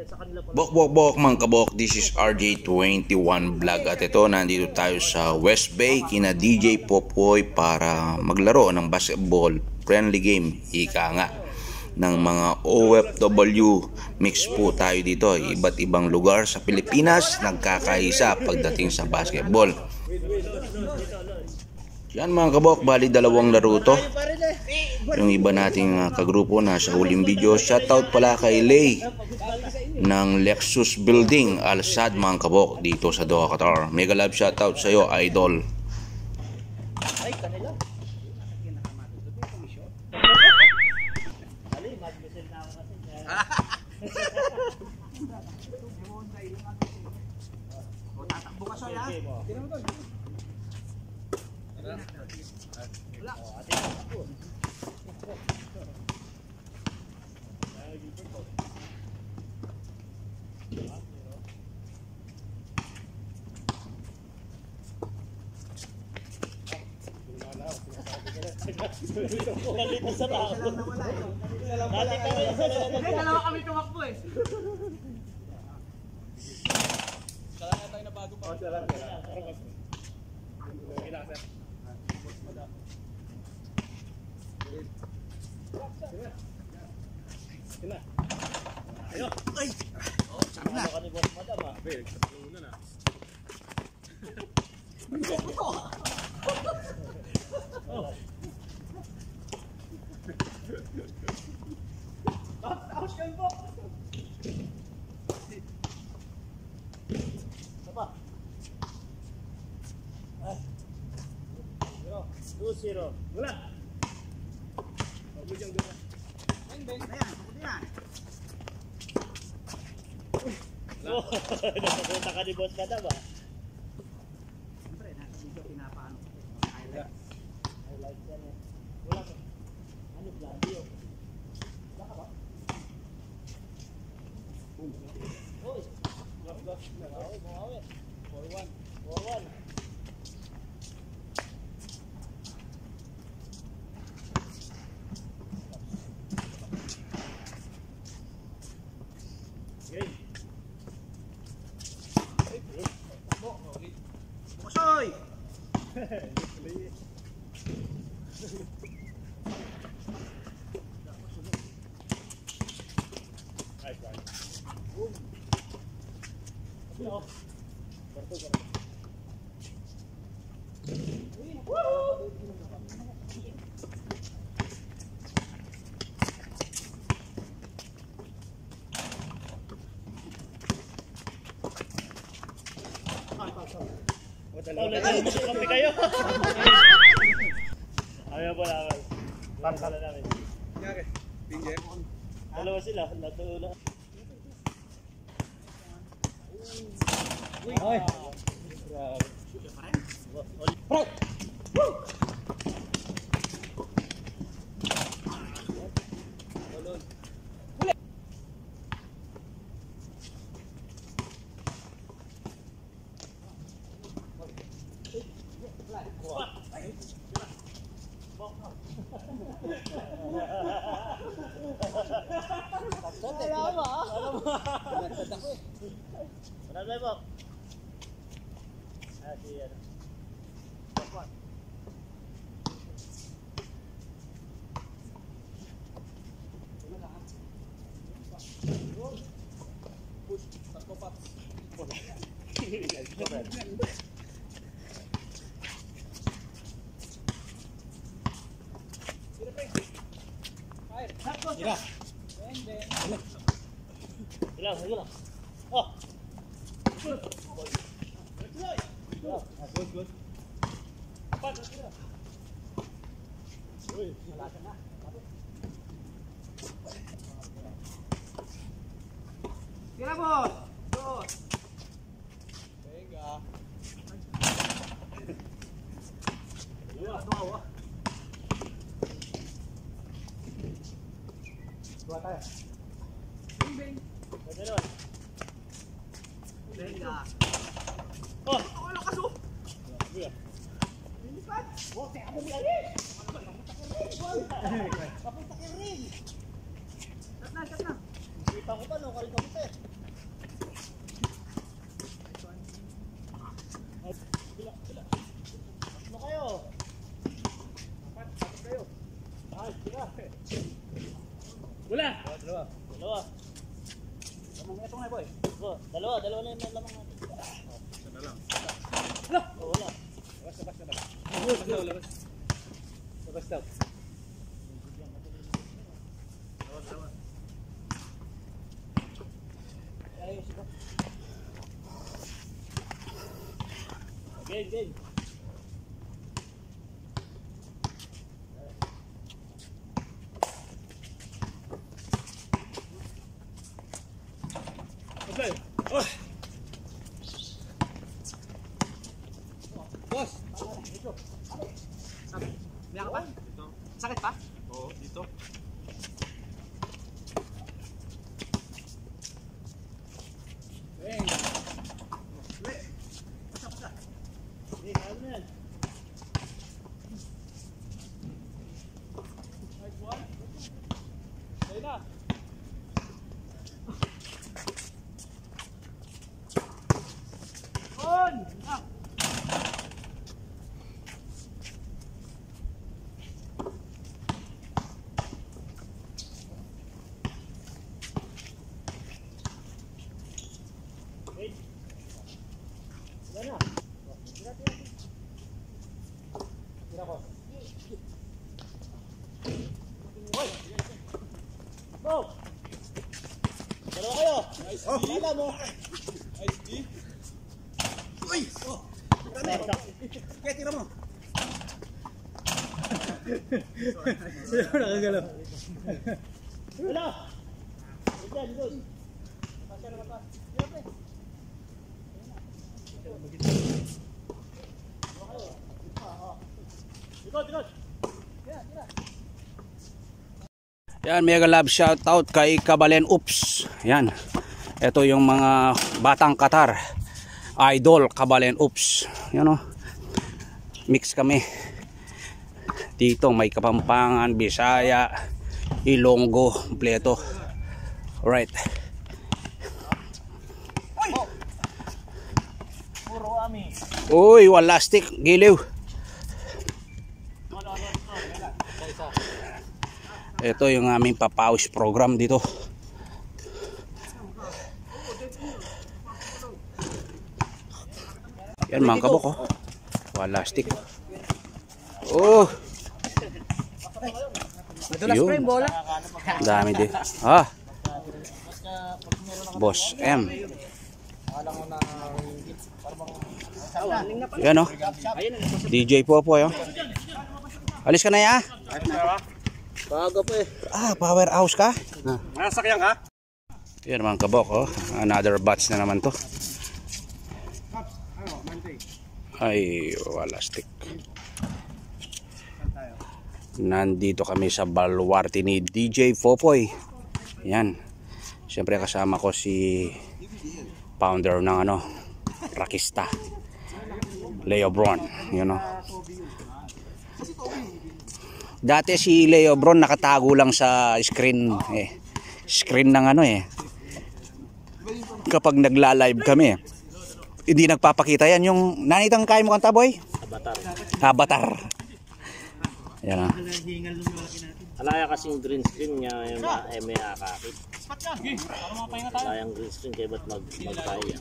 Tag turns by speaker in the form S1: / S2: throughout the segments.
S1: Bok mga kabok, this is RJ21 Vlog at ito nandito tayo sa West Bay kina DJ Popoy para maglaro ng basketball friendly game, ika nga ng mga OFW. Mix po tayo dito, iba't ibang lugar sa Pilipinas nagkakaisa pagdating sa basketball. Yan mga kabok, bali dalawang laro to. Yung iba nating kagrupo nasa huling video. Shoutout pala kay Lay ng Lexus Building Al-Sad mga kabok dito sa Doha, Qatar. Mega love shoutout sa iyo, idol. Ay, kanila.
S2: Nalito sa tao. Dalawa kami tumakbo eh. Kala nga tayo na bago pa. Ayo. Ay. Oh, sabi na. Ano boss madam ah? Be, una na. Oh. Tapos kayo po. Apa? Ay. 2-0. Wala. Pagbudyang gula. Bang. Ayan, puti yan. Oh, napunta ka ni boss ka na ba? Siyempre, nasa video pinapaano. Highlights yan eh. Wala ka. Ano video? Wala ka ba? Uy! Mawawi. 4-1. Game. Bukasoy! Kami kayo. Ayaw po naman. Pansala namin. Kaya pinje. Dalawa sila. Natulog. Uy! Bro! Woo! Mira. Hilang. Oh. Good. Good. Apa? Uy, malatan na. Tira boss. Dos. Venga. Dua. Dua tayo. Bing. Gano'n. Venga. Oh, ano kaso? Lilipat. Oh, teka mo biyarin. Papunta ka rin. Cut na. Kita ko pa no, kalit ka mo nga, boy. Dalawa na yung lamang natin. Isa na lang. Wala! Wala. Labas daw. Game. Okay. Oh. Boss. Dito. May ka pa? Dito. Sakit pa? Oo, dito. Go! Dalawa kayo! Nice D! Lala mo! Nice D! Uy! Oh! Kaya tira mo! Sino nakagalaw? Wala! Diyan, doon! Pasya na mata! Tira pre! Likod! Tira!
S1: Yan, mega love shoutout kay Kabalen Oops. Yan. Ito yung mga batang Qatar. Idol Kabalen Oops. Yan o. Mix kami. Dito may Kapampangan, Bisaya, Ilonggo, kompleto. Alright.
S2: Puro ami.
S1: Uy, wala stick. Giliw. Ito yung aming papawis program dito. Yan mga kabok, oh. Wala stick. Oh. Yun. Dami din. Ah. Boss M. Yan, oh. DJ Popoy, oh. Alis ka na ya.
S2: Bago pa eh.
S1: Ah, powerhouse ka?
S2: Masakyan ka?
S1: Yan mga kabok, oh. Another batch na naman to. Ay, wala stick. Nandito kami sa baluarte ni DJ Popoy. Yan. Siyempre kasama ko si founder ng Rakista, Leo Bron, you know. Dati si Leo Bron nakatago lang sa screen screen ng kapag nagla-live kami. Hindi nagpapakita yan yung nanitang kaya mo kanta, boy? Avatar. Yan ah.
S2: Alaya kasing green screen niya yung may akakit. Alayang green screen kaya ba't magpaya?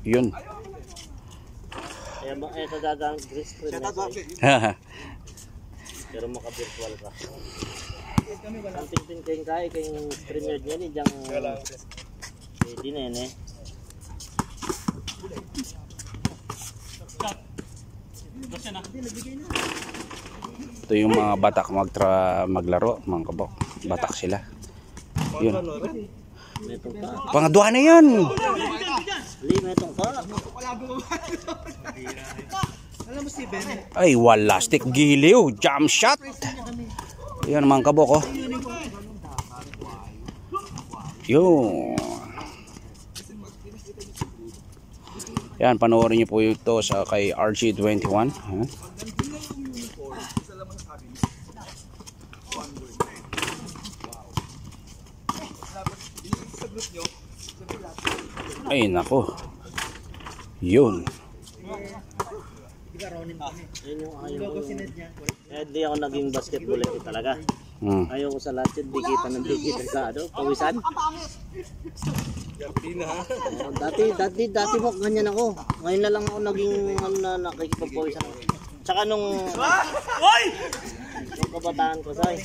S1: Yun.
S2: Kaya kagagamit green screen niya. Pero maka-virtual ka. Something din kayong kaya kayong streamer niya ni diyang di nene.
S1: Ito yung mga batak maglaro, mga kabok. Batak sila. Yun. Pangadwa na yun.
S2: Metong ka.
S1: Ay, wala stick, giliw. Jump shot. Yan mga kabok, oh. Yun. Yan, panoorin niyo po ito sa kay RG21. Ay, nako. Yun.
S2: Yun yung ayaw. Hindi ako naging basketball talaga. Ayaw ko sa lahat yun, dikita ng dikita sa pawisan. Dati mo ganyan ako. Ngayon na lang ako naging nakikipagpawisan ako. Tsaka nung kabataan ko, Soy.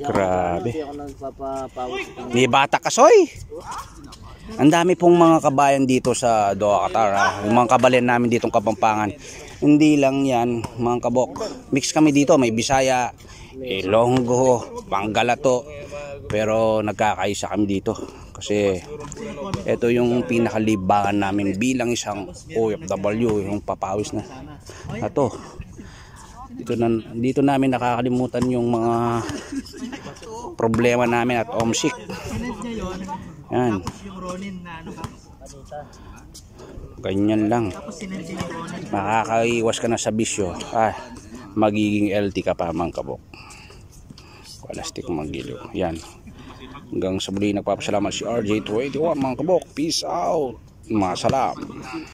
S1: Grabe.
S2: Hindi ako nagpapawis.
S1: May bata ka, Soy. Ang dami pong mga kabayan dito sa Doha, Qatar. Yung mga kabayan namin ditong Kapampangan. Hindi lang yan, mga kabok. Mix kami dito, may Bisaya, Ilonggo, Panggalato. Pero nagkakaisa kami dito. Kasi ito yung pinakalibangan namin bilang isang OFW, yung papawis na. Ito. Dito namin nakakalimutan yung mga problema namin at homesick. Yan. Ganyan lang. Makakaiwas ka na sa bisyo. Magiging LT ka pa, mga kabok. Walastik magiliw. Yan. Hanggang sa muli, nagpapasalamat si RJ21, mga kabok. Peace out. Masalam.